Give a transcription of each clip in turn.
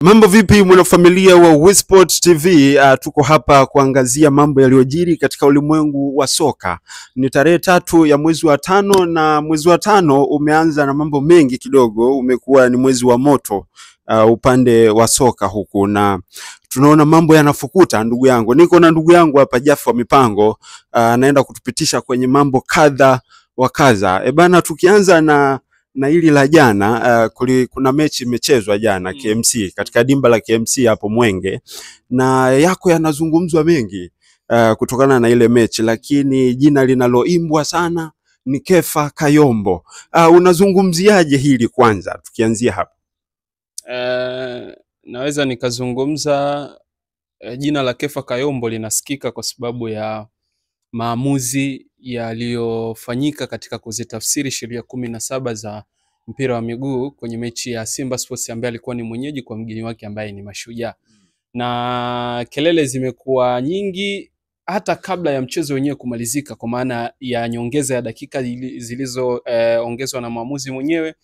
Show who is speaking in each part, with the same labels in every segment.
Speaker 1: Mambo vipi mwanafamilia wa WISPORT TV? Tuko hapa kuangazia mambo yaliyojiri katika ulimwengu wa soka. Ni tarehe 3 ya mwezi wa 5 na mwezi wa 5 umeanza na mambo mengi kidogo. Umekuwa ni mwezi wa moto upande wa soka huku, na tunaona mambo yanafukuta. Ndugu yangu, niko na ndugu yangu hapa Jaffa Mipango, anaenda kutupitisha kwenye mambo kadha wa kadha. Bana, tukianza na hili la jana, kuna mechi imechezwa jana KMC, katika dimba la KMC hapo Mwenge, na yako yanazungumzwa mengi kutokana na ile mechi, lakini jina linaloimbwa sana ni Kefa Kayombo. Unazungumziaje hili kwanza, tukianzia hapa?
Speaker 2: Naweza nikazungumza jina la Kefa Kayombo linasikika kwa sababu ya maamuzi yaliyofanyika katika kuzitafsiri sheria 17 za mpira wa miguu kwenye mechi ya Simba Sports ambaye alikuwa ni mwenyeji kwa mgeni wake ambaye ni Mashujaa. Na kelele zimekuwa nyingi hata kabla ya mchezo wenyewe kumalizika, kwa maana ya nyongeza ya dakika zilizoongezwa na maamuzi mwenyewe,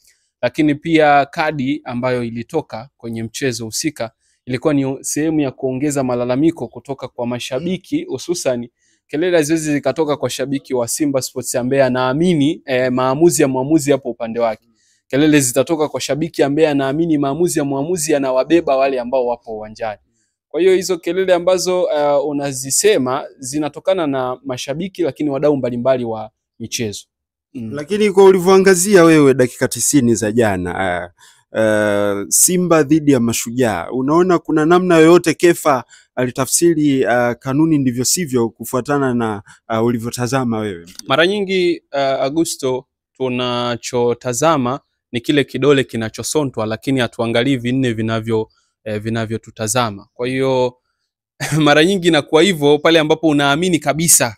Speaker 2: lakini pia kadi ambayo ilitoka kwenye mchezo husika ilikuwa ni sehemu ya kuongeza malalamiko kutoka kwa mashabiki, hususan kelele hizo zikatoka kwa shabiki wa Simba Sports ambaye anaamini maamuzi ya muamuzi hapo upande wake. Kelele zitatoka kwa shabiki ambaye anaamini maamuzi ya muamuzi yanawabeba wale ambao wapo uwanjani. Kwa hiyo hizo kelele ambazo unazisema zinatokana na mashabiki, lakini wadau mbalimbali wa michezo.
Speaker 1: Lakini kwa ulivyoangazia wewe dakika 90 za jana, Simba dhidi ya Mashujaa, unaona kuna namna yoyote Kefa alitafsiri kanuni ndivyo sivyo kufuatana na ulivyotazama wewe?
Speaker 2: Mara nyingi Augusto, tunachotazama ni kile kidole kinachosontwa, lakini hatuangalii vinne vinavyotutazama. Kwa hiyo mara nyingi na kwa hivyo pale ambapo unaamini kabisa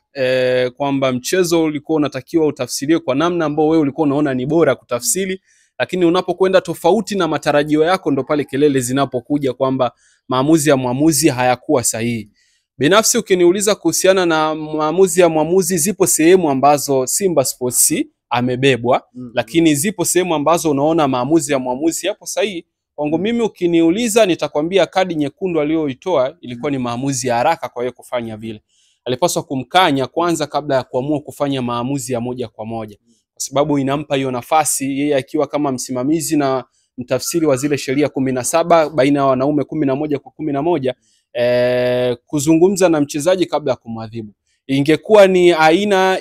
Speaker 2: kwamba mchezo ulikuwa unatakiwa utafsiriwe kwa namna ambao wewe ulikuwa unaona ni bora kutafsiri, lakini unapokwenda tofauti na matarajio yako, ndo pale kelele zinapokuja kwamba maamuzi ya muamuzi hayakuwa sahihi. Binafsi ukiniuliza kuhusiana na maamuzi ya muamuzi, zipo sehemu ambazo Simba Sports amebebwa, lakini zipo sehemu ambazo unaona maamuzi ya muamuzi yapo sahihi. Kwangu mimi ukiniuliza, nitakwambia kadi nyekundu aliyoitoa ilikuwa ni maamuzi ya haraka kwa yeye kufanya vile. Alipaswa kumkanya kwanza kabla ya kuamua kufanya maamuzi ya moja kwa moja, kwa sababu inampa hiyo nafasi yeye akiwa kama msimamizi na mtafsiri wa zile sheria 17 baina ya wanaume 11 kwa 11, kuzungumza na mchezaji kabla ya kumwadhibu. Ingekuwa ni aina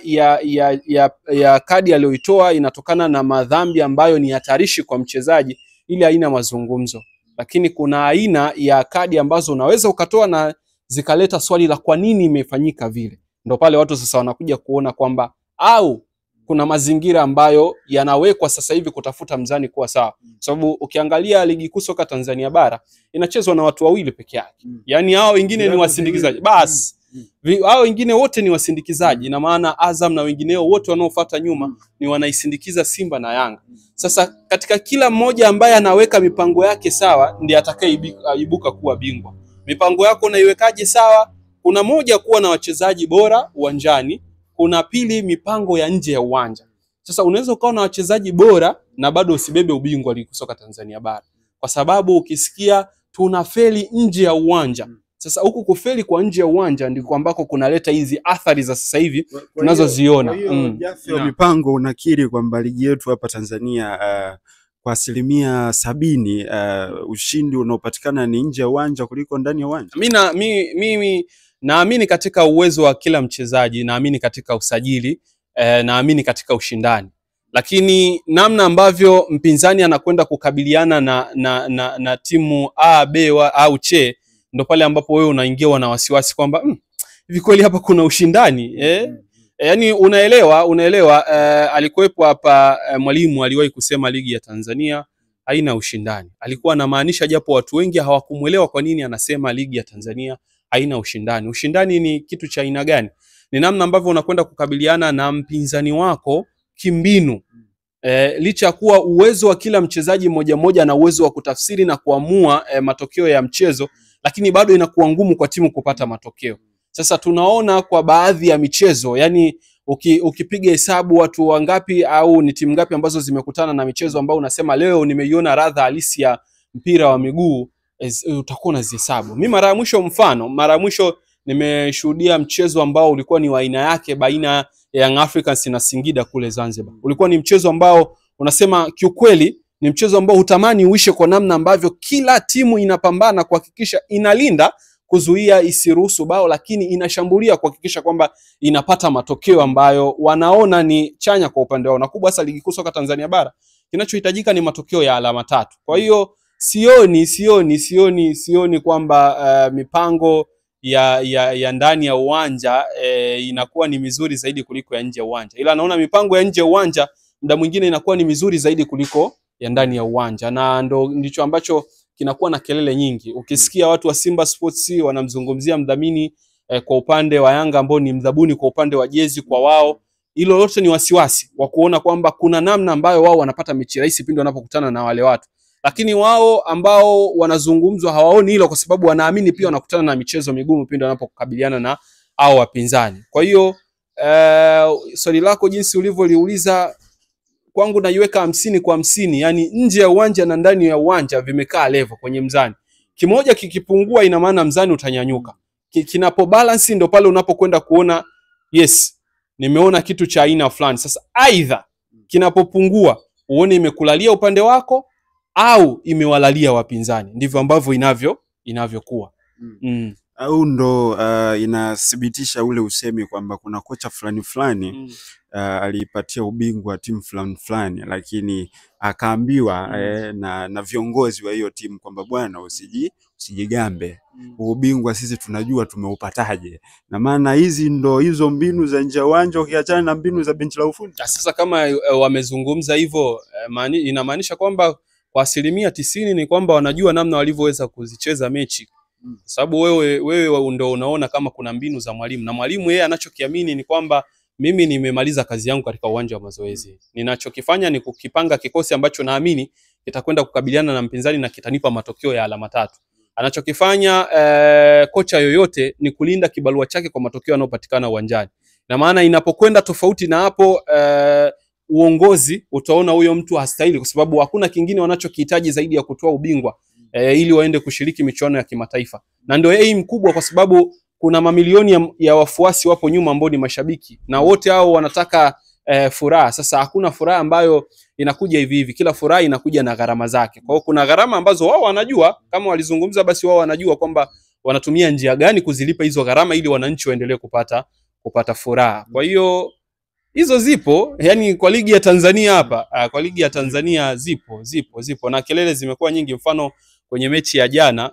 Speaker 2: ya kadi aliyoitoa inatokana na madhambi ambayo ni hatarishi kwa mchezaji, ile aina mazungumzo. Lakini kuna aina ya kadi ambazo unaweza ukatoa na zikaleta swali la kwa nini imefanyika vile. Ndio pale watu sasa wanakuja kuona kwamba au kuna mazingira ambayo yanawekwa sasa hivi kutafuta mzani kuwa sawa. Sababu ukiangalia ligi kuu soka Tanzania bara inachezwa na watu wawili peke yake. Yaani hao wengine ni wasindikizaji. Basi hao wengine wote ni wasindikizaji, na maana Azam na wengineo wote wanaofuata nyuma ni wanaisindikiza Simba na Yanga. Sasa katika kila mmoja ambaye anaweka mipango yake sawa ndiye atakayeibuka kuwa bingwa. Mipango yako unaiwekaje sawa? Kuna moja, kuwa na wachezaji bora uwanjani. Kuna pili, mipango ya nje ya uwanja. Sasa unaweza ukawa na wachezaji bora na bado usibebe ubingwa ligi soka Tanzania bara, kwa sababu ukisikia tunafeli nje ya uwanja. Sasa huku kufeli kwa nje ya uwanja ndiko ambako kunaleta hizi athari za sasa hivi tunazoziona.
Speaker 1: Kwa hiyo Jaffa Mipango, unakiri kwamba ligi yetu hapa Tanzania kwa 70% ushindi unaopatikana ni nje ya uwanja kuliko ndani ya uwanja?
Speaker 2: Mimi naamini katika uwezo wa kila mchezaji, naamini katika usajili, naamini katika ushindani. Lakini namna ambavyo mpinzani anakwenda kukabiliana na timu A, B au C, ndo pale ambapo wewe unaingia na wasiwasi kwamba hivi kweli hapa kuna ushindani. Yaani unaelewa alikuwepo hapa mwalimu aliwahi kusema ligi ya Tanzania haina ushindani. Alikuwa anamaanisha, japo watu wengi hawakumuelewa kwa nini anasema ligi ya Tanzania haina ushindani. Ushindani ni kitu cha aina gani? Ni namna ambavyo unakwenda kukabiliana na mpinzani wako kimbinu. Licha kuwa uwezo wa kila mchezaji mmoja mmoja na uwezo wa kutafsiri na kuamua matokeo ya mchezo, lakini bado inakuwa ngumu kwa timu kupata matokeo. Sasa tunaona kwa baadhi ya michezo, yani ukipiga hesabu watu wangapi au ni timu ngapi ambazo zimekutana na michezo ambao unasema leo nimeiona radha halisi ya mpira wa miguu, utakuwa unazihesabu. Mimi mara ya mwisho nimeshuhudia mchezo ambao ulikuwa ni wa aina yake baina ya Young Africans na Singida kule Zanzibar. Ulikuwa ni mchezo ambao unasema kiukweli ni mchezo ambao hutamani uishe kwa namna ambavyo kila timu inapambana kuhakikisha inalinda kuzuia isiruhusu bao, lakini inashambulia kuhakikisha kwamba inapata matokeo ambayo wanaona ni chanya kwa upande wao. Na kubwa hasa ligi kuu soka Tanzania bara, kinachohitajika ni matokeo ya alama 3. Kwa hiyo sioni kwamba mipango ya ndani ya uwanja inakuwa ni mizuri zaidi kuliko ya nje ya uwanja. Ila naona mipango ya nje ya uwanja muda mwingine inakuwa ni mizuri zaidi kuliko ya ndani ya uwanja, na ndicho ambacho kinakuwa na kelele nyingi. Ukisikia watu wa Simba Sports wanamzungumzia mdhamini kwa upande wa Yanga ambao ni mdhabuni kwa upande wa jezi kwa wao, hilo lote ni wasiwasi wa kuona kwamba kuna namna ambayo wao wanapata mechi rahisi pindi wanapokutana na wale watu. Lakini wao ambao wanazungumzwa hawaoni hilo, kwa sababu wanaamini pia wanakutana na michezo migumu pindi wanapokabiliana na hao wapinzani. Kwa hiyo swali lako jinsi ulivyoliuliza, kwangu naiweka 50 kwa 50, yani nje ya uwanja na ndani ya uwanja vimekaa level kwenye mzani. Kimoja kikipungua ina maana mzani utanyanyuka. Kinapo balance ndo pale unapokwenda kuona yes, nimeona kitu cha aina fulani. Sasa aidha kinapopungua uone imekulalia upande wako au imewalalia wapinzani. Ndivyo ambavyo inavyokuwa.
Speaker 1: Au ndo inathibitisha ule usemi kwamba kuna kocha fulani alipatia ubingwa timu fulani, lakini akaambiwa na viongozi wa hiyo timu kwamba bwana usijigambe, ubingwa sisi tunajua tumeupataje. Na maana hizo mbinu za nje ya uwanja ukiachana na mbinu za benchi la ufundi.
Speaker 2: Sasa kama wamezungumza hivyo, inamaanisha kwamba kwa 90% ni kwamba wanajua namna walivyoweza kuzicheza mechi. Sababu wewe ndio unaona kama kuna mbinu za mwalimu, na mwalimu yeye anachokiamini ni kwamba mimi nimemaliza kazi yangu katika uwanja wa mazoezi. Ninachokifanya ni kukipanga kikosi ambacho naamini kitakwenda kukabiliana na mpinzani na kitanipa matokeo ya alama 3. Anachokifanya kocha yoyote ni kulinda kibarua chake kwa matokeo yanayopatikana uwanjani. Na maana inapokwenda tofauti na hapo, uongozi utaona huyo mtu hastahili, kwa sababu hakuna kingine wanachokihitaji zaidi ya kutoa ubingwa ili waende kushiriki michuano ya kimataifa. Na ndio aim kubwa, kwa sababu kuna mamilioni ya wafuasi wapo nyuma ambao ni mashabiki, na wote hao wanataka furaha. Sasa hakuna furaha ambayo inakuja hivi hivi, kila furaha inakuja na gharama zake. Kwa hiyo kuna gharama ambazo wao wanajua, kama walizungumza basi wao wanajua kwamba wanatumia njia gani kuzilipa hizo gharama ili wananchi waendelee kupata furaha. Kwa hiyo hizo zipo, yani kwa ligi ya Tanzania hapa, kwa ligi ya Tanzania zipo na kelele zimekuwa nyingi. Mfano kwenye mechi ya jana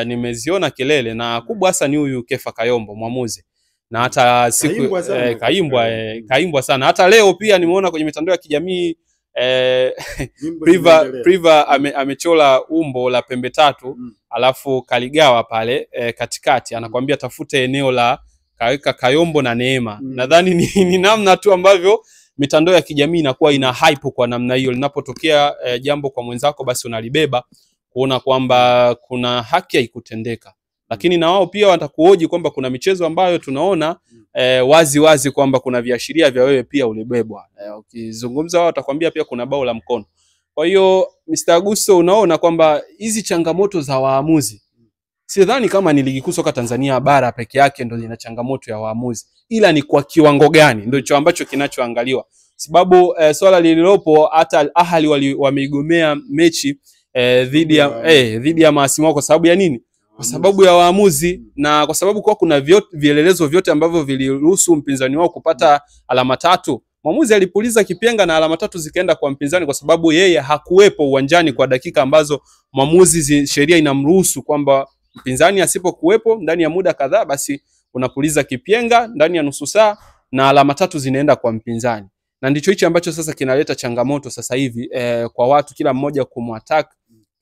Speaker 2: nimeziona kelele, na kubwa hasa ni huyu Kefa Kayombo mwamuzi, na hata siku kaimbwa sana. Hata leo pia nimeona kwenye mitandao ya kijamii Priva amechola umbo la pembe 3 alafu kaligawa pale katikati, anakuambia tafute eneo la kaweka Kayombo na Neema. Nadhani ni namna tu ambavyo mitandao ya kijamii inakuwa ina hype kwa namna hiyo. Linapotokea jambo kwa mwenzako basi unalibeba kuona kwamba kuna haki haikutendeka. Lakini na wao pia watakuhoji kwamba kuna michezo ambayo tunaona wazi kwamba kuna viashiria vya wewe pia ulibebwa. Ukizungumza wao watakwambia pia kuna bao la mkono. Kwa hiyo Mr. Augusto, unaona kwamba hizi changamoto za waamuzi, sidhani kama ni ligi kuu soka Tanzania bara peke yake ndio ina changamoto ya waamuzi, ila ni kwa kiwango gani ndio hicho ambacho kinachoangaliwa. Sababu swala lililopo, hata Al Ahly wameigomea mechi dhidi ya maasimu wao. Kwa sababu ya nini? Kwa sababu ya waamuzi, na kwa sababu kwa kuna vielelezo vyote ambavyo viliruhusu mpinzani wao kupata alama 3. Mwamuzi alipuliza kipenga na alama 3 zikaenda kwa mpinzani, kwa sababu yeye hakuwepo uwanjani kwa dakika ambazo mwamuzi sheria inamruhusu kwamba mpinzani asipokuwepo ndani ya muda kadhaa basi unapuliza kipenga ndani ya nusu saa na alama 3 zinaenda kwa mpinzani. Na ndicho hicho ambacho sasa kinaleta changamoto sasa hivi kwa watu kila mmoja kumuattack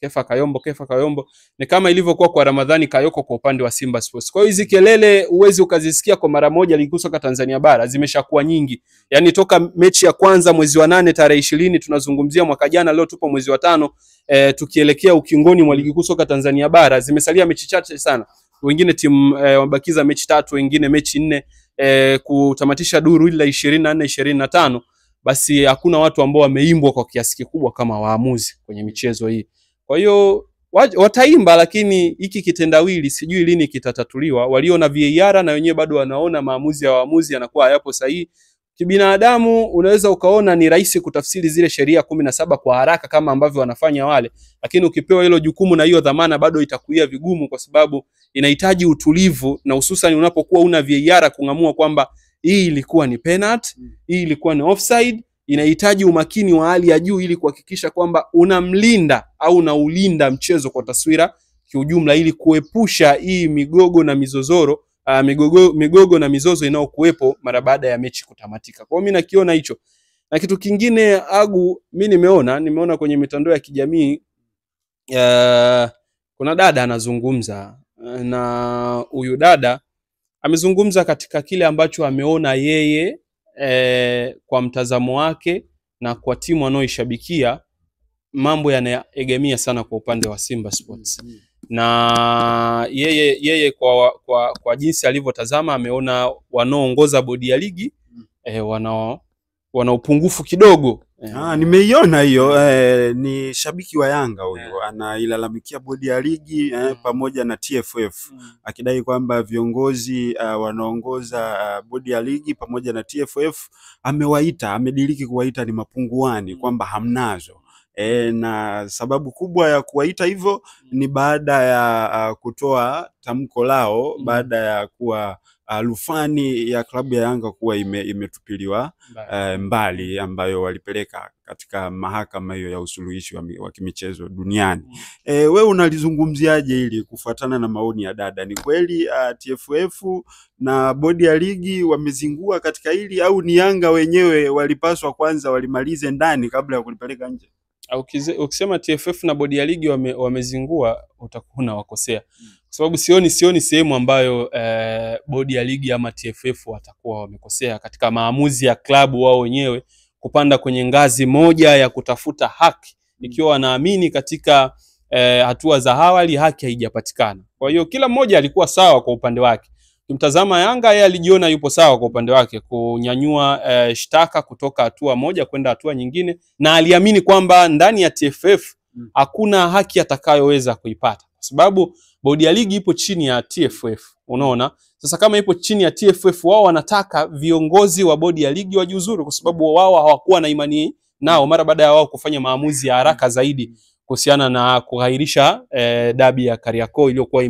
Speaker 2: Kefa Kayombo. Ni kama ilivyokuwa kwa Ramadhani Kayoko kwa upande wa Simba Sports. Kwa hiyo hizi kelele uwezi ukazisikia kwa mara moja ligi kuu soka Tanzania bara, zimeshakuwa nyingi. Yaani toka mechi ya kwanza mwezi wa 8 tarehe 20 tunazungumzia mwaka jana, leo tupo mwezi wa 5 tukielekea ukingoni mwa ligi kuu soka Tanzania bara, zimesalia mechi chache sana. Wengine timu wamebakiza mechi 3, wengine mechi 4 kutamatisha duru ile 24 25. Basi hakuna watu ambao wameimbwa kwa kiasi kikubwa kama waamuzi kwenye michezo hii. Kwa hiyo wataimba, lakini hiki kitendawili sijui lini kitatatuliwa. Walio na VAR na wenyewe bado wanaona maamuzi ya waamuzi yanakuwa hayapo sahihi. Kibinadamu unaweza ukaona ni rahisi kutafsiri zile sheria 17 kwa haraka kama ambavyo wanafanya wale, lakini ukipewa hilo jukumu na hiyo dhamana bado itakuia vigumu, kwa sababu inahitaji utulivu, na hususan unapokuwa una VAR kung'amua kwamba hii ilikuwa ni penalty, hii ilikuwa ni offside. Inahitaji umakini wa hali ya juu ili kuhakikisha kwamba unamlinda au unaulinda mchezo kwa taswira kiujumla, ili kuepusha hii migogo na mizozoro, migogo na mizozo inayokuwepo mara baada ya mechi kutamatika. Kwa hiyo mimi nakiona hicho. Na kitu kingine Agu, mimi nimeona kwenye mitandao ya kijamii kuna dada anazungumza, na huyu dada amezungumza katika kile ambacho ameona yeye kwa mtazamo wake na kwa timu anayoishabikia, mambo yanaegemea sana kwa upande wa Simba Sports. Na yeye kwa jinsi alivyotazama ameona wanaoongoza bodi ya ligi wana upungufu kidogo.
Speaker 1: Nimeiona hiyo. Ni shabiki wa Yanga huyo, anailalamikia bodi ya ligi pamoja na TFF, akidai kwamba viongozi wanaongoza bodi ya ligi pamoja na TFF amediriki kuwaita ni mapunguani, kwamba hamnazo. Na sababu kubwa ya kuwaita hivyo ni baada ya kutoa tamko lao baada ya kuwa rufani ya klabu ya Yanga kuwa imetupiliwa mbali, ambayo walipeleka katika mahakama hiyo ya usuluhishi wa kimichezo duniani. Wewe unalizungumziaje ili kufuatana na maoni ya dada? Ni kweli TFF na bodi ya ligi wamezingua katika hili, au ni Yanga wenyewe walipaswa kwanza walimalize ndani kabla ya kulipeleka nje?
Speaker 2: Ukisema TFF na bodi ya ligi wamezingua utakuwa wakosea, kwa sababu sioni sehemu ambayo bodi ya ligi ama TFF watakuwa wamekosea katika maamuzi ya klabu wao wenyewe kupanda kwenye ngazi moja ya kutafuta haki, ikiwa wanaamini katika hatua za awali haki haijapatikana. Kwa hiyo kila mmoja alikuwa sawa kwa upande wake. Kimtazama Yanga, yeye alijiona yupo sawa kwa upande wake kunyanyua shtaka kutoka hatua moja kwenda hatua nyingine, na aliamini kwamba ndani ya TFF hakuna haki atakayoweza kuipata, kwa sababu bodi ya ligi ipo chini ya TFF. Unaona, sasa kama ipo chini ya TFF, wao wanataka viongozi wa bodi ya ligi wajiuzuru, kwa sababu wao hawakuwa na imani nao mara baada ya wao kufanya maamuzi ya haraka zaidi kuhusiana na kughairisha dabi ya Kariakoo iliyokuwa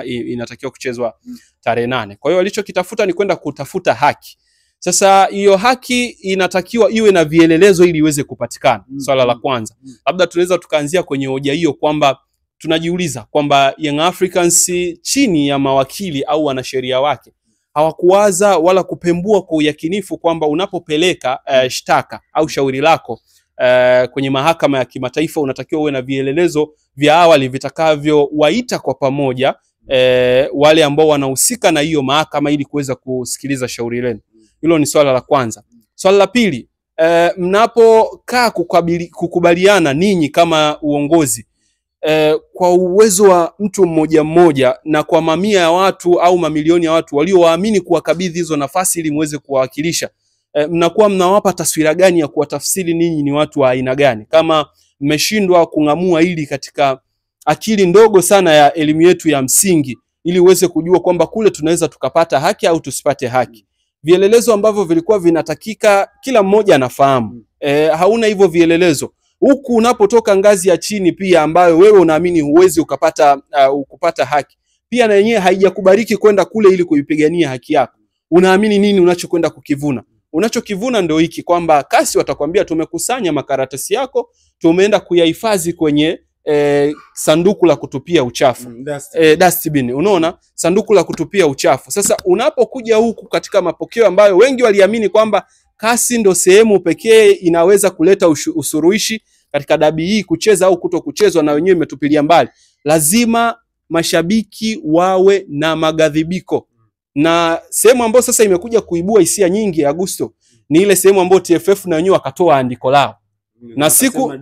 Speaker 2: inatakiwa kuchezwa tarehe 8. Kwa hiyo walichokitafuta ni kwenda kutafuta haki. Sasa hiyo haki inatakiwa iwe na vielelezo ili iweze kupatikana. Swala la kwanza, labda tunaweza tukaanzia kwenye hoja hiyo kwamba tunajiuliza kwamba Young Africans chini ya mawakili au wanasheria wake hawakuwaza wala kupembua kwa uyakinifu kwamba unapopeleka shtaka au shauri lako kwenye mahakama ya kimataifa unatakiwa uwe na vielelezo vya awali vitakavyo waita kwa pamoja wale ambao wanahusika na hiyo mahakama ili kuweza kusikiliza shauri lenu. Hilo ni swala la kwanza. Swala la pili, mnapokaa kukubaliana ninyi kama uongozi kwa uwezo wa mtu mmoja mmoja na kwa mamia ya watu au mamilioni ya watu waliowaamini kuwakabidhi hizo nafasi ili muweze kuwawakilisha, mnakuwa mnawapa taswira gani ya kuwatafsiri ninyi ni watu wa aina gani, kama mmeshindwa kung'amua hili katika akili ndogo sana ya elimu yetu ya msingi ili uweze kujua kwamba kule tunaweza tukapata haki au tusipate haki. Vielelezo ambavyo vilikuwa vinatakika kila mmoja anafahamu, hauna hivyo vielelezo. Huku unapotoka ngazi ya chini pia ambayo wewe unaamini huwezi ukapata haki, pia na yenyewe haijakubariki kwenda kule ili kuipigania haki yako. Unaamini nini unachokwenda kukivuna? Unachokivuna ndio hiki kwamba kasi watakwambia tumekusanya makaratasi yako, tumeenda kuyahifadhi kwenye sanduku la kutupia uchafu, dustbin. Unaona, sanduku la kutupia uchafu. Sasa unapokuja huku katika mapokeo ambayo wengi waliamini kwamba kasi ndo sehemu pekee inaweza kuleta usuruhishi katika dabi hii, kucheza au kuto kuchezwa, na wenyewe imetupilia mbali, lazima mashabiki wawe na magadhibiko. Na sehemu ambayo sasa imekuja kuibua hisia nyingi Augusto ni ile sehemu ambayo TFF na wenyewe wakatoa andiko lao na siku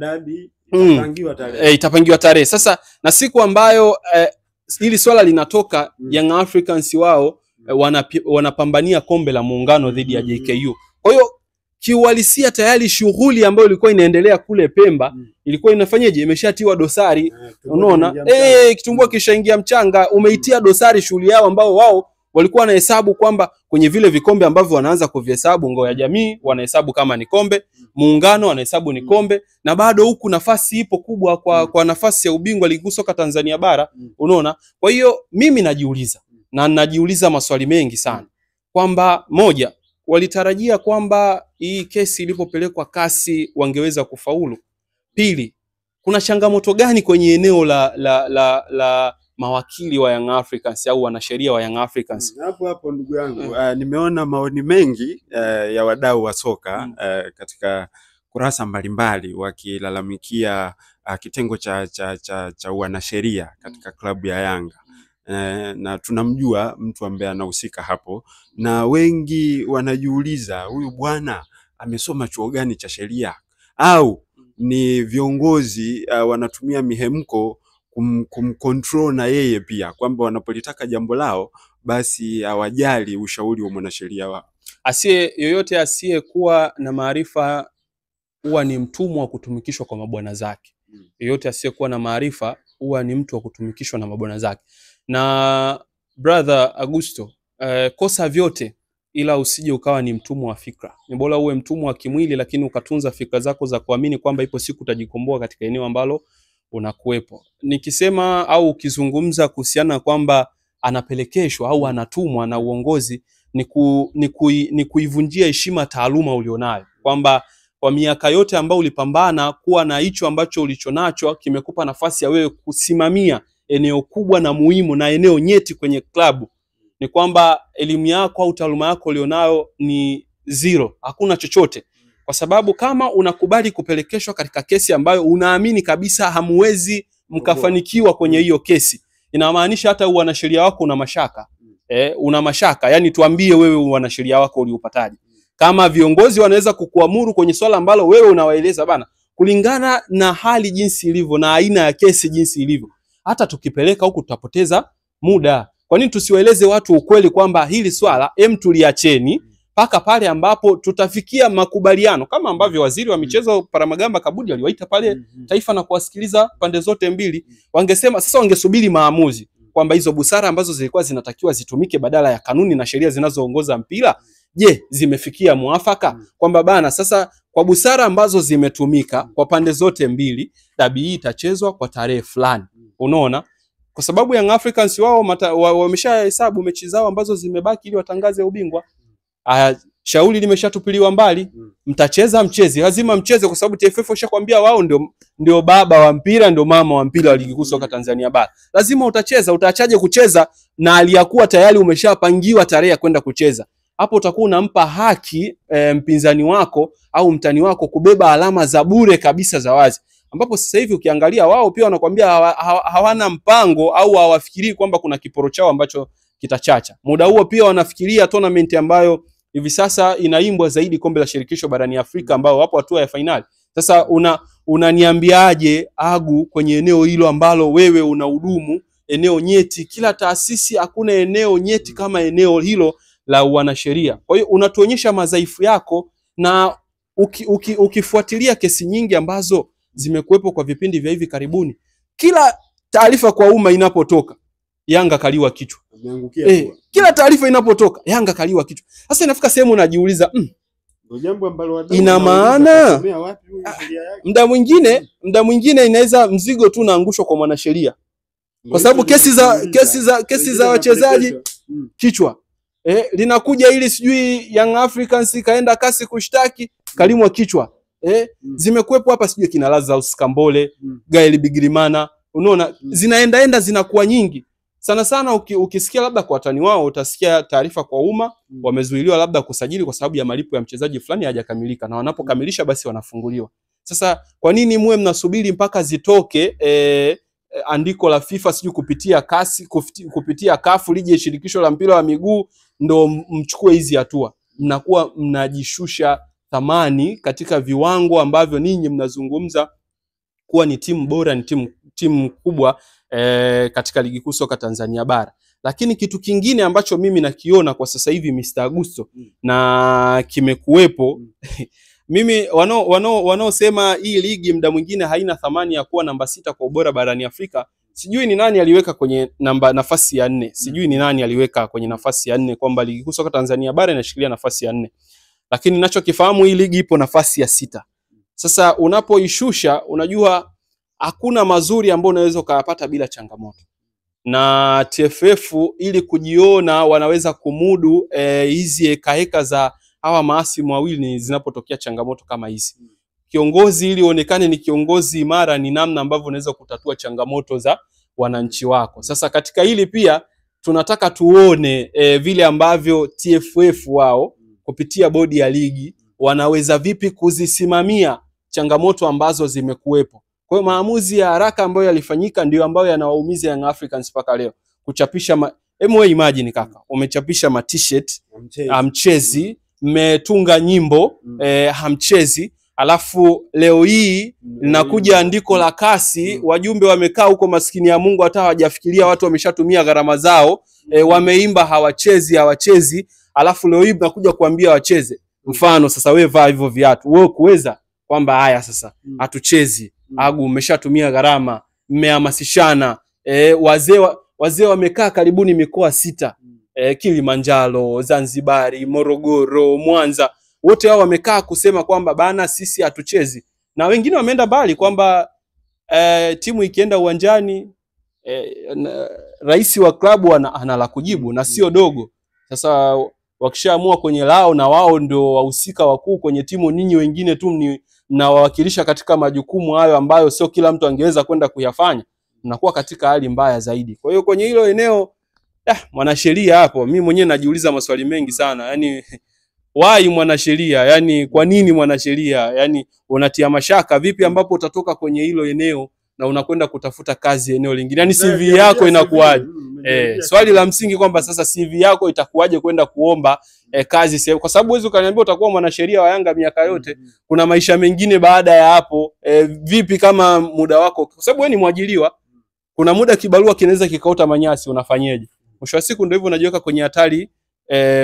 Speaker 2: itapangiwa tarehe. Sasa na siku ambayo hili swala linatoka, Young Africans wao wanapambania kombe la muungano dhidi ya JKU. Kwa hiyo kiuhalisia tayari shughuli ambayo ilikuwa inaendelea kule Pemba ilikuwa inafanyaje, imeshatiwa dosari. Unaona, kitumbua kishaingia mchanga, umeitia dosari shughuli yao ambao wao walikuwa wanahesabu kwamba kwenye vile vikombe ambavyo wanaanza kuvihesabu, Ngao ya Jamii wanahesabu kama ni kombe, Muungano wanahesabu ni kombe, na bado huku nafasi ipo kubwa kwa nafasi ya ubingwa ligi kuu soka Tanzania bara. Unaona, kwa hiyo mimi najiuliza maswali mengi sana kwamba moja, walitarajia kwamba hii kesi ilipopelekwa kasi wangeweza kufaulu. Pili, kuna changamoto gani kwenye eneo la mawakili wa Young Africans au wanasheria wa Young Africans?
Speaker 1: Hapo ndugu yangu, nimeona maoni mengi ya wadau wa soka katika kurasa mbalimbali wakilalamikia kitengo cha wanasheria katika klabu ya Yanga. Na tunamjua mtu ambaye anahusika hapo, na wengi wanajiuliza huyu bwana amesoma chuo gani cha sheria, au ni viongozi wanatumia mihemko kumcontrol na yeye pia, kwamba wanapolitaka jambo lao basi hawajali ushauri wa mwanasheria wao.
Speaker 2: Yoyote asiyekuwa na maarifa huwa ni mtumwa wa kutumikishwa kwa mabwana zake. Yoyote asiyekuwa na maarifa huwa ni mtu wa kutumikishwa na mabwana zake. Na brother Augusto, kosa vyote ila usije ukawa ni mtumwa wa fikra. Ni bora uwe mtumwa wa kimwili lakini ukatunza fikra zako za kuamini kwamba ipo siku utajikomboa katika eneo ambalo unakuepo. Nikisema au ukizungumza kuhusiana kwamba anapelekeshwa au anatumwa na uongozi, ni kuivunjia heshima taaluma ulionayo, kwamba kwa miaka yote ambao ulipambana kuwa na hicho ambacho ulichonacho kimekupa nafasi ya wewe kusimamia eneo kubwa na muhimu na eneo nyeti kwenye klabu, ni kwamba elimu yako au taaluma yako ulionayo ni zero, hakuna chochote. Kwa sababu kama unakubali kupelekeshwa katika kesi ambayo unaamini kabisa hamuwezi mkafanikiwa kwenye hiyo kesi, inamaanisha hata wanasheria wako una mashaka. Una mashaka, yani tuambie wewe wanasheria wako uliupataje? Kama viongozi wanaweza kukuamuru kwenye swala ambalo wewe unawaeleza bana, kulingana na hali jinsi ilivyo na aina ya kesi jinsi ilivyo, hata tukipeleka huku tutapoteza muda. Kwa nini tusiwaeleze watu ukweli kwamba hili swala tuliacheni paka pale ambapo tutafikia makubaliano, kama ambavyo waziri wa michezo Paramagamba Kabudi aliwaita pale Taifa na kuwasikiliza pande zote mbili. Wangesema sasa, wangesubiri maamuzi kwamba hizo busara ambazo zilikuwa zinatakiwa zitumike badala ya kanuni na sheria zinazoongoza mpira, je, zimefikia muafaka? Kwamba bana sasa kwa busara ambazo zimetumika kwa pande zote mbili, dabi hii itachezwa kwa tarehe fulani. Unaona? Kwa sababu Young Africans wao wameshahesabu mechi zao ambazo zimebaki ili watangaze ubingwa. Shauri limeshatupiliwa mbali. Mtacheza mchezi, lazima mcheze, kwa sababu TFF washakwambia wao ndio baba wa mpira, ndio mama wa mpira wa ligi kuu soka Tanzania bara. Lazima utacheza. Utaachaje kucheza na aliyakuwa tayari umeshapangiwa tarehe ya kwenda kucheza? Hapo utakuwa unampa haki mpinzani wako au mtani wako kubeba alama za bure kabisa za wazi, ambapo sasa hivi ukiangalia wao pia wanakuambia hawana mpango au hawafikirii kwamba kuna kiporo chao ambacho kitachacha. Muda huo pia wanafikiria tournament ambayo hivi sasa inaimbwa zaidi, kombe la shirikisho barani Afrika, ambao wapo hatua ya finali. Sasa unaniambiaje Agu, kwenye eneo hilo ambalo wewe unahudumu, eneo nyeti, kila taasisi hakuna eneo nyeti kama eneo hilo la wanasheria. Kwa hiyo unatuonyesha madhaifu yako, na ukifuatilia kesi nyingi ambazo zimekuwepo kwa vipindi vya hivi karibuni, kila taarifa kwa umma inapotoka Yanga kaliwa kichwa. Kila taarifa inapotoka Yanga kaliwa kichwa. Sasa inafika sehemu unajiuliza,
Speaker 1: ndio jambo ambalo
Speaker 2: ina maana muda mwingine inaweza mzigo tu unaangushwa kwa mwanasheria, kwa sababu kesi za wachezaji kichwa linakuja ili sijui Young Africans kaenda kasi kushtaki kalimwa kichwa. Zimekuepo hapa sijui kina Lazarus Kambole, Gael Bigirimana, unaona zinaenda zinakuwa nyingi. Sana ukisikia labda kwa watani wao utasikia taarifa kwa umma wamezuiliwa labda kusajili kwa sababu ya malipo ya mchezaji fulani hajakamilika, na wanapokamilisha basi wanafunguliwa. Sasa kwa nini muwe mnasubiri mpaka zitoke andiko la FIFA sijui kupitia CAF lije shirikisho la mpira wa miguu ndo mchukue hizi hatua? Mnakuwa mnajishusha thamani katika viwango ambavyo ninyi mnazungumza kuwa ni timu bora, ni timu kubwa katika ligi kuu soka Tanzania bara. Lakini kitu kingine ambacho mimi nakiona kwa sasa hivi Mr. Agusto na kimekuwepo mimi wanaosema hii ligi muda mwingine haina thamani ya kuwa namba 6 kwa ubora barani Afrika, sijui ni nani aliweka kwenye nafasi ya 4. Sijui ni nani aliweka kwenye nafasi ya 4 kwamba ligi kuu soka Tanzania bara inashikilia nafasi ya 4. Lakini ninachokifahamu hii ligi ipo nafasi ya 6. Sasa unapoishusha, unajua hakuna mazuri ambayo unaweza ukayapata bila changamoto. Na TFF ili kujiona wanaweza kumudu hizi heka za hawa maasimu wawili zinapotokea changamoto kama hizi. Kiongozi ili uonekane ni kiongozi imara, ni namna ambavyo unaweza kutatua changamoto za wananchi wako. Sasa katika hili pia tunataka tuone vile ambavyo TFF wao kupitia bodi ya ligi wanaweza vipi kuzisimamia changamoto ambazo zimekuwepo. Kwa hiyo maamuzi ya haraka ambayo yalifanyika ndio ambayo yanawaumiza Young Africans mpaka leo. Kuchapisha imagine kaka, umechapisha ma t-shirt hamchezi, mmetunga nyimbo hamchezi, alafu leo hii linakuja andiko la kasi, wajumbe wamekaa huko maskini ya Mungu hata hawajafikiria, watu wameshatumia gharama zao, wameimba hawachezi, alafu leo hii nakuja kuambia wacheze. Mfano sasa wewe vaa hivyo viatu, wewe kuweza kwamba haya sasa hatuchezi. Agu umeshatumia gharama, mmehamasishana, wazee wamekaa karibuni mikoa 6, Kilimanjaro, Zanzibari, Morogoro, Mwanza, wote hao wamekaa kusema kwamba bana sisi hatuchezi. Na wengine wameenda mbali kwamba timu ikienda uwanjani rais wa klabu ana la kujibu na sio dogo. Sasa wakishaamua kwenye lao na wao ndio wahusika wakuu kwenye timu, ninyi wengine tu mnawawakilisha katika majukumu hayo ambayo sio kila mtu angeweza kwenda kuyafanya, mnakuwa katika hali mbaya zaidi. Kwa hiyo kwenye hilo eneo mwanasheria hapo, mimi mwenyewe najiuliza maswali mengi sana. Yaani why mwanasheria? Yaani kwa nini mwanasheria? Yaani unatia mashaka vipi ambapo utatoka kwenye hilo eneo na unakwenda kutafuta kazi eneo lingine? Yaani CV yako inakuwaje? Swali la msingi kwamba sasa CV yako itakuwaje kwenda kuomba kazi sehemu, kwa sababu huwezi ukaniambia utakuwa mwanasheria wa Yanga miaka yote. Kuna maisha mengine baada ya hapo. Vipi kama muda wako, kwa sababu wewe ni mwajiriwa, kuna muda kibarua kinaweza kikaota manyasi, unafanyaje? Mwisho wa siku ndio hivyo unajiweka kwenye hatari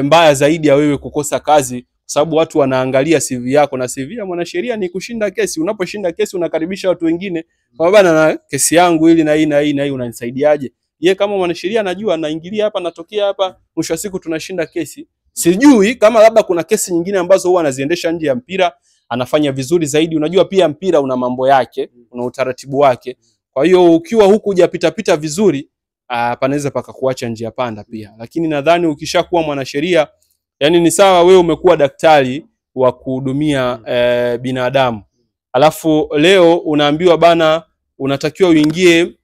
Speaker 2: mbaya zaidi ya wewe kukosa kazi, kwa sababu watu wanaangalia CV yako, na CV ya mwanasheria ni kushinda kesi. Unaposhinda kesi unakaribisha watu wengine, kwa bana na kesi yangu ili na hii na hii na hii, unanisaidiaje? Yeye kama mwanasheria anajua anaingilia hapa, natokea hapa, mwisho wa siku tunashinda kesi. Sijui kama labda kuna kesi nyingine ambazo huwa anaziendesha nje ya mpira, anafanya vizuri zaidi. Unajua pia mpira una mambo yake, una utaratibu wake. Kwa hiyo ukiwa huku hujapita vizuri, panaweza pakakuacha njia panda pia. Lakini nadhani ukishakuwa mwanasheria, yani ni sawa wewe umekuwa daktari wa kuhudumia binadamu, alafu leo unaambiwa bana unatakiwa uingie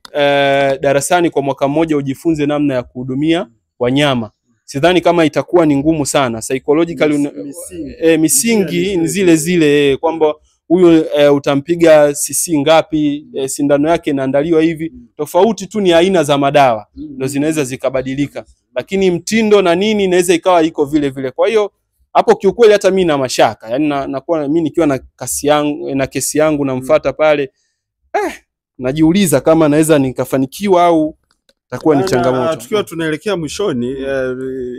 Speaker 2: darasani kwa mwaka mmoja ujifunze namna ya kuhudumia wanyama. Sidhani kama itakuwa ni ngumu sana psychologically. Misingi ni zile kwamba huyu utampiga cc ngapi, sindano yake inaandaliwa hivi. Tofauti tu ni aina za madawa ndio zinaweza zikabadilika, lakini mtindo na nini inaweza ikawa iko vile vile. Kwa hiyo hapo kiukweli hata mimi na mashaka, yani nakuwa mimi nikiwa na kesi yangu namfuata pale, najiuliza kama naweza nikafanikiwa au takuwa ni changamoto.
Speaker 1: Tukiwa tunaelekea mwishoni,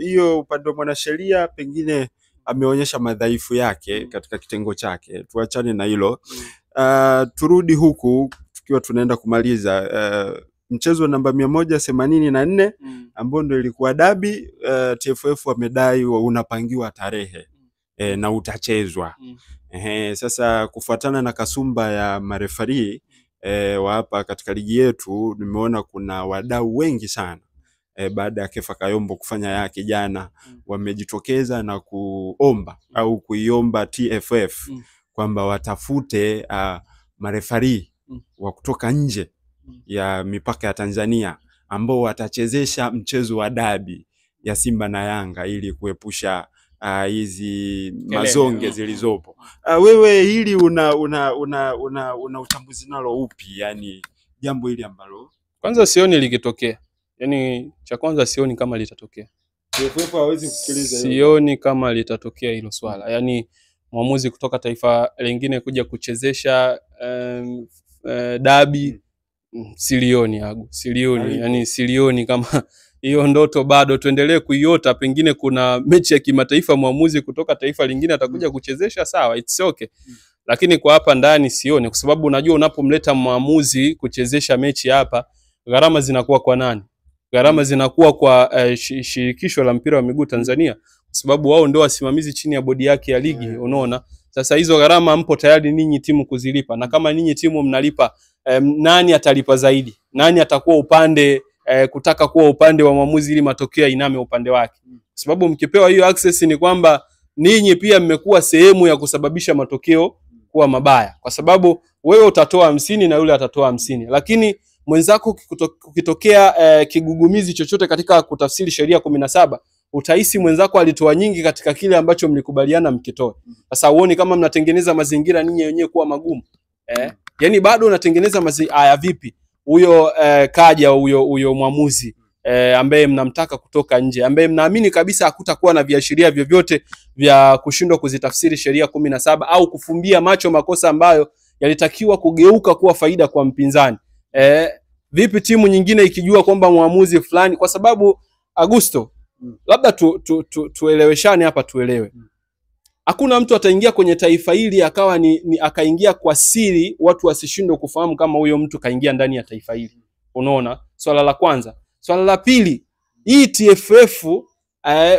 Speaker 1: hiyo upande wa mwanasheria pengine ameonyesha madhaifu yake katika kitengo chake. Tuachane na hilo. Turudi huku tukiwa tunaenda kumaliza mchezo namba 184 ambao ndio ilikuwa dabi. TFF wamedai unapangiwa tarehe na utachezwa. Sasa kufuatana na kasumba ya marefari wa hapa katika ligi yetu, nimeona kuna wadau wengi sana baada ya Kefa Kayombo kufanya yake jana, wamejitokeza na kuomba au kuiomba TFF kwamba watafute marefari wa kutoka nje ya mipaka ya Tanzania ambao watachezesha mchezo wa dabi ya Simba na Yanga ili kuepusha hizi mazonge zilizopo. Wewe hili una utambuzi nalo upi? Yani jambo hili ambalo
Speaker 2: kwanza sioni likitokea. Yani cha kwanza sioni kama litatokea.
Speaker 1: TFF hawezi kusikiliza hilo.
Speaker 2: Sioni kama litatokea hilo swala. Yani mwamuzi kutoka taifa lingine kuja kuchezesha dabi, silioni. Yani silioni hiyo ndoto bado tuendelee kuiota, pengine kuna mechi ya kimataifa mwamuzi kutoka taifa lingine atakuja kuchezesha, sawa, it's okay. Lakini kwa hapa ndani sioni, kwa sababu unajua unapomleta mwamuzi kuchezesha mechi hapa, gharama zinakuwa kwa nani? Gharama zinakuwa kwa shirikisho la mpira wa miguu Tanzania, kwa sababu wao ndio wasimamizi chini ya bodi yake ya ligi, unaona. Sasa hizo gharama mpo tayari ninyi timu kuzilipa, na kama ninyi timu mnalipa, nani atalipa zaidi? Nani atakuwa upande kutaka kuwa upande wa mwamuzi ili matokeo iname upande wake? Kwa sababu mkipewa hiyo access ni kwamba ninyi pia mmekuwa sehemu ya kusababisha matokeo kuwa mabaya, kwa sababu wewe utatoa 50 na yule atatoa 50, lakini mwenzako kukitokea kigugumizi chochote katika kutafsiri sheria 17, utahisi mwenzako alitoa nyingi katika kile ambacho mlikubaliana mkitoe. Sasa uone kama mnatengeneza mazingira ninyi wenyewe kuwa magumu. Yani bado unatengeneza mazingira vipi? Huyo kaja huyo mwamuzi ambaye mnamtaka kutoka nje, ambaye mnaamini kabisa hakutakuwa na viashiria vyovyote vya kushindwa kuzitafsiri sheria 17 au kufumbia macho makosa ambayo yalitakiwa kugeuka kuwa faida kwa mpinzani. Vipi timu nyingine ikijua kwamba mwamuzi fulani, kwa sababu Augusto, labda tueleweshane hapa, tuelewe. Hakuna mtu ataingia kwenye taifa hili akawa akaingia kwa siri watu wasishindwe kufahamu kama huyo mtu kaingia ndani ya taifa hili. Unaona? Swala la kwanza. Swala la pili, hii TFF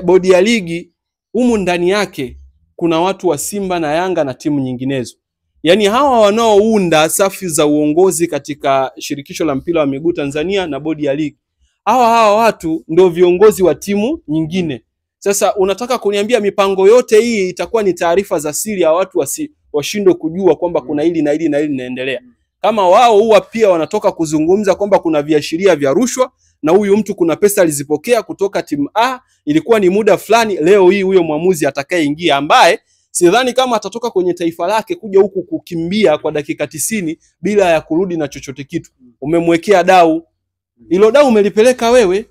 Speaker 2: bodi ya ligi, humu ndani yake kuna watu wa Simba na Yanga na timu nyinginezo. Yaani hawa wanaounda safu za uongozi katika shirikisho la mpira wa miguu Tanzania na bodi ya ligi, hawa watu ndio viongozi wa timu nyingine. Sasa unataka kuniambia mipango yote hii itakuwa ni taarifa za siri ya watu washindwe kujua kwamba kuna hili na hili na hili linaendelea? Kama wao huwa pia wanatoka kuzungumza kwamba kuna viashiria vya rushwa na huyu mtu kuna pesa alizipokea kutoka timu A, ilikuwa ni muda fulani, leo hii huyo mwamuzi atakayeingia, ambaye sidhani kama atatoka kwenye taifa lake kuja huku kukimbia kwa dakika 90 bila ya kurudi na chochote kitu. Umemwekea dau, hilo dau umelipeleka wewe,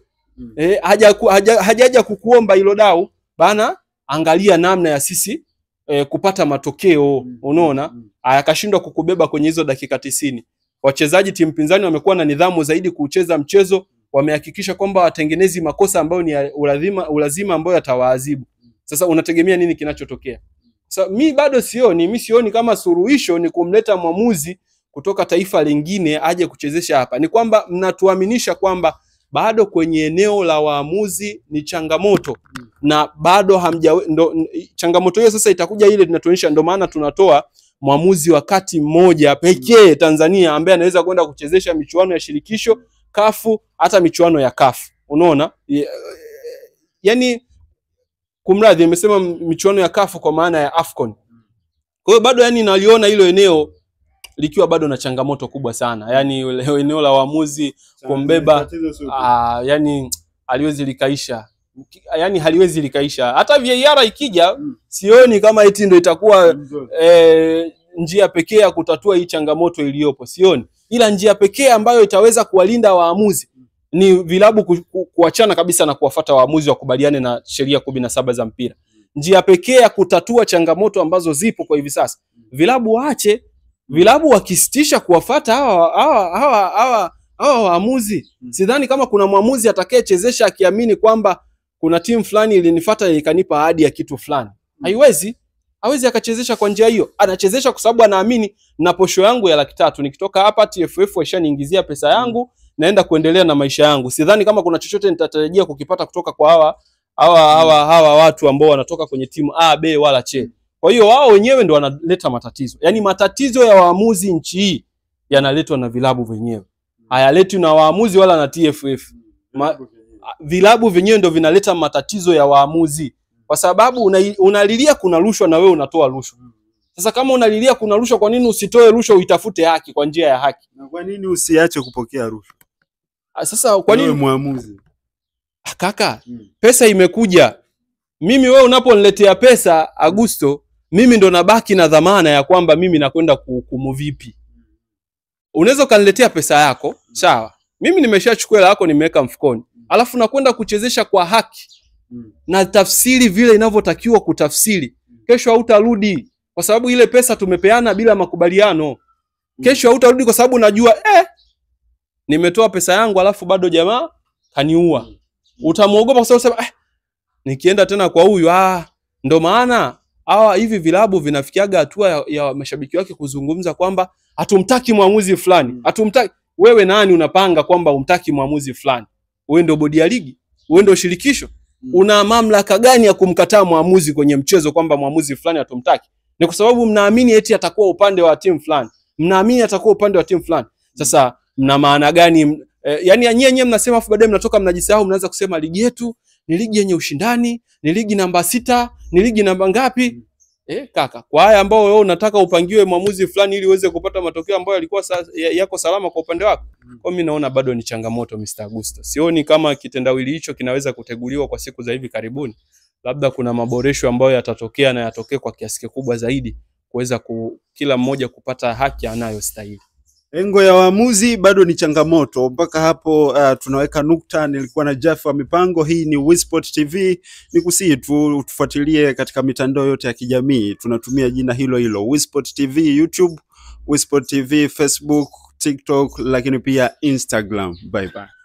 Speaker 2: hajaja kukuomba hilo dau bana, angalia namna ya sisi kupata matokeo, unaona. Akashindwa kukubeba kwenye hizo dakika 90. Wachezaji timu pinzani wamekuwa na nidhamu zaidi kucheza mchezo, wamehakikisha kwamba watengenezi makosa ambayo ni ulazima ambayo yatawaadhibu. Sasa unategemea nini kinachotokea? Sasa bado sioni kama suluhisho ni kumleta mwamuzi kutoka taifa lingine aje kuchezesha hapa. Ni kwamba mnatuaminisha kwamba bado kwenye eneo la waamuzi ni changamoto, na bado changamoto hiyo sasa itakuja ile tunatuonyesha. Ndio maana tunatoa mwamuzi wakati mmoja pekee Tanzania ambaye anaweza kwenda kuchezesha michuano ya shirikisho, kafu, hata michuano ya kafu. Unaona? Yaani kumradhi, nimesema michuano ya kafu kwa maana ya Afcon. Kwa hiyo bado naliona hilo eneo likiwa bado na changamoto kubwa sana. Yaani eneo la waamuzi kumbeba haliwezi likaisha. Yaani haliwezi likaisha. Hata VAR ikija sioni kama eti ndio itakuwa njia pekee ya kutatua hii changamoto iliyopo. Sioni. Ila njia pekee ambayo itaweza kuwalinda waamuzi ni vilabu kuachana kabisa na kuwafuata waamuzi wakubaliane na sheria 17 za mpira. Njia pekee ya kutatua changamoto ambazo zipo kwa hivi sasa, vilabu waache. Vilabu wakisitisha kuwafuata hawa waamuzi, sidhani kama kuna mwamuzi atakayechezesha akiamini kwamba kuna timu fulani ilinifuata ikanipa ahadi ya kitu fulani. Hawezi akachezesha kwa njia hiyo. Anachezesha kwa sababu anaamini na posho yangu ya 300 nikitoka hapa TFF washaniingizia pesa yangu, naenda kuendelea na maisha yangu. Sidhani kama kuna chochote nitatarajia kukipata kutoka kwa hawa watu ambao wanatoka kwenye timu A, B wala C. Kwa hiyo wao wenyewe ndio wanaleta matatizo. Yaani matatizo ya waamuzi nchi hii yanaletwa na vilabu wenyewe. Hayaletwi na waamuzi wala na TFF. Vilabu wenyewe ndio vinaleta matatizo ya waamuzi. Kwa sababu unalilia kuna rushwa na wewe unatoa rushwa. Sasa kama unalilia kuna rushwa, kwa nini usitoe rushwa uitafute haki kwa njia ya haki?
Speaker 1: Na kwa nini usiache kupokea rushwa?
Speaker 2: Sasa kwa nini
Speaker 1: wewe mwamuzi?
Speaker 2: Kaka, pesa imekuja. Mimi wewe unaponiletea pesa Augusto, mimi ndo nabaki na dhamana ya kwamba mimi nakwenda kuhukumu vipi. Unaweza kaniletea pesa yako, sawa. Mimi nimeshachukua yako nimeweka mfukoni. Alafu nakwenda kuchezesha kwa haki. Na tafsiri vile inavyotakiwa kutafsiri. Kesho hautarudi kwa sababu ile pesa tumepeana bila makubaliano. Kesho hautarudi kwa sababu najua nimetoa pesa yangu alafu bado jamaa kaniua. Utamuogopa kwa sababu sema nikienda tena kwa huyu ndo maana hivi vilabu vinafikiaga hatua ya mashabiki wake kuzungumza kwamba hatumtaki mwamuzi fulani. Hatumtaki. Wewe nani unapanga kwamba umtaki mwamuzi fulani? Wewe ndio bodi ya ligi? Wewe ndio shirikisho? Una mamlaka gani ya kumkataa mwamuzi kwenye mchezo kwamba mwamuzi fulani hatumtaki? Ni kwa sababu mnaamini eti atakuwa upande wa timu fulani. Mnaamini atakuwa upande wa timu fulani. Sasa mna maana gani? Yani nyenye mnasema afu baadaye mnatoka mnajisahau, mnaanza kusema ligi yetu ni ligi yenye ushindani, ni ligi namba 6, ni ligi namba ngapi? Kaka, kwa haya ambao wewe unataka upangiwe mwamuzi fulani ili uweze kupata matokeo ambayo yalikuwa yako salama kwa upande wako. Kwa mimi naona bado ni changamoto Mr. Augusto. Sioni kama kitendawili hicho kinaweza kuteguliwa kwa siku za hivi karibuni. Labda kuna maboresho ambayo yatatokea na yatokee kwa kiasi kikubwa zaidi kuweza kila mmoja kupata haki anayostahili.
Speaker 1: Engo ya waamuzi bado ni changamoto. Mpaka hapo tunaweka nukta. Nilikuwa na Jeff wa mipango. Hii ni Wisport TV. Nikusii tu tufuatilie katika mitandao yote ya kijamii. Tunatumia jina hilo hilo Wisport TV, YouTube, Wisport TV, Facebook, TikTok, lakini pia Instagram. Bye bye.